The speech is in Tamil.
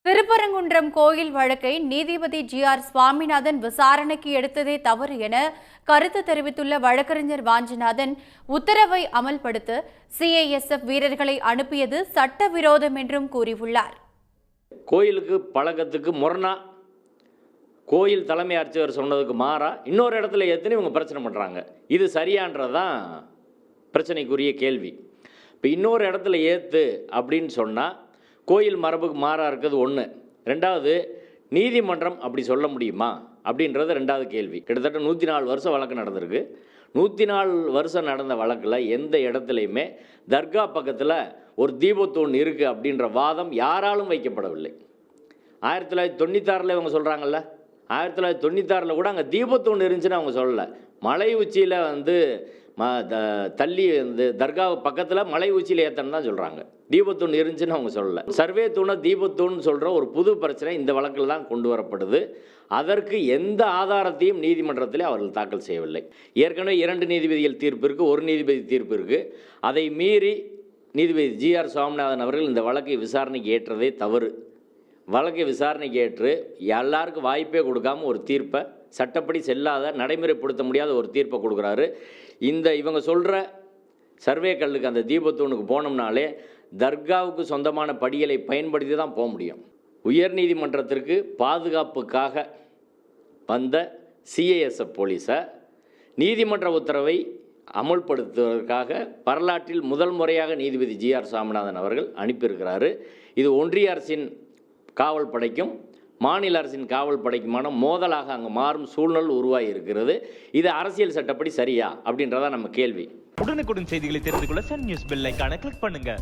திருப்பரங்குன்றம் கோயில் வழக்கை நீதிபதி ஜி.ஆர். சுவாமிநாதன் விசாரணைக்கு எடுத்ததே தவறு என கருத்து தெரிவித்துள்ள வழக்கறிஞர் வாஞ்சிநாதன், உத்தரவை அமல்படுத்த சிஐஎஸ்எஃப் வீரர்களை அனுப்பியது சட்டவிரோதம் என்றும் கூறியுள்ளார். கோயிலுக்கு பழக்கத்துக்கு முரணா கோயில் தலைமை அர்ச்சகர் சொன்னதுக்கு மாறா இன்னொரு இடத்துல எத்தனை இவங்க பிரச்சனை பண்ணுறாங்க. இது சரியான்றதான் பிரச்சனைக்குரிய கேள்வி. இப்போ இன்னொரு இடத்துல ஏற்று அப்படின்னு சொன்னால் கோயில் மரபுக்கு மாறாக இருக்கிறது ஒன்று. ரெண்டாவது, நீதிமன்றம் அப்படி சொல்ல முடியுமா அப்படின்றது ரெண்டாவது கேள்வி. கிட்டத்தட்ட 104 வருஷம் வழக்கு நடந்திருக்கு. 104 வருஷம் நடந்த வழக்கில் எந்த இடத்துலையுமே தர்கா பக்கத்தில் ஒரு தீபத்தூண் இருக்குது அப்படின்ற வாதம் யாராலும் வைக்கப்படவில்லை. 1996 இவங்க சொல்கிறாங்கல்ல, 1996 கூட அங்கே தீபத்தூண் இருந்துச்சுன்னு அவங்க சொல்லலை. மலை உச்சியில் தள்ளி தர்கா பக்கத்தில் மலை உச்சியில் ஏற்றன்னு தான் சொல்கிறாங்க. தீபத்தூண் இருந்துச்சுன்னு அவங்க சொல்லலை. சர்வே தூணை தீபத்தூண் சொல்கிற ஒரு புது பிரச்சனை இந்த வழக்கில் தான் கொண்டு வரப்படுது. அதற்கு எந்த ஆதாரத்தையும் நீதிமன்றத்தில் அவர்கள் தாக்கல் செய்யவில்லை. ஏற்கனவே 2 நீதிபதிகள் தீர்ப்பு இருக்குது, 1 நீதிபதி தீர்ப்பு இருக்குது. அதை மீறி நீதிபதி ஜி.ஆர். சுவாமிநாதன் அவர்கள் இந்த வழக்கை விசாரணைக்கு ஏற்றதே தவறு. வழக்கை விசாரணைக்கு ஏற்று எல்லாருக்கும் வாய்ப்பே கொடுக்காம ஒரு தீர்ப்பை, சட்டப்படி செல்லாத நடைமுறைப்படுத்த முடியாத ஒரு தீர்ப்பை கொடுக்குறாரு. இவங்க சொல்கிற சர்வே கல்லுக்கு அந்த தீபத்தூணுக்கு போனோம்னாலே தர்காவுக்கு சொந்தமான படிகளை பயன்படுத்தி தான் போக முடியும். உயர்நீதிமன்றத்திற்கு பாதுகாப்புக்காக வந்த சிஐஎஸ்எஃப் போலீஸை நீதிமன்ற உத்தரவை அமுல்படுத்துவதற்காக வரலாற்றில் முதல் முறையாக நீதிபதி ஜி.ஆர். சுவாமிநாதன் அவர்கள் அனுப்பியிருக்கிறாரு. இது ஒன்றிய அரசின் காவல் படைக்கும் மாநில அரசின் காவல் படைக்குமான மோதலாக அங்கே மாறும் சூழ்நிலை உருவாகி இருக்கிறது. இது அரசியல் சட்டப்படி சரியா அப்படின்றதான் நம்ம கேள்வி. உடனுக்குடன் செய்திகளை தெரிந்து கொள்ள சன் நியூஸ் பெல் ஐகானை கிளிக் பண்ணுங்க.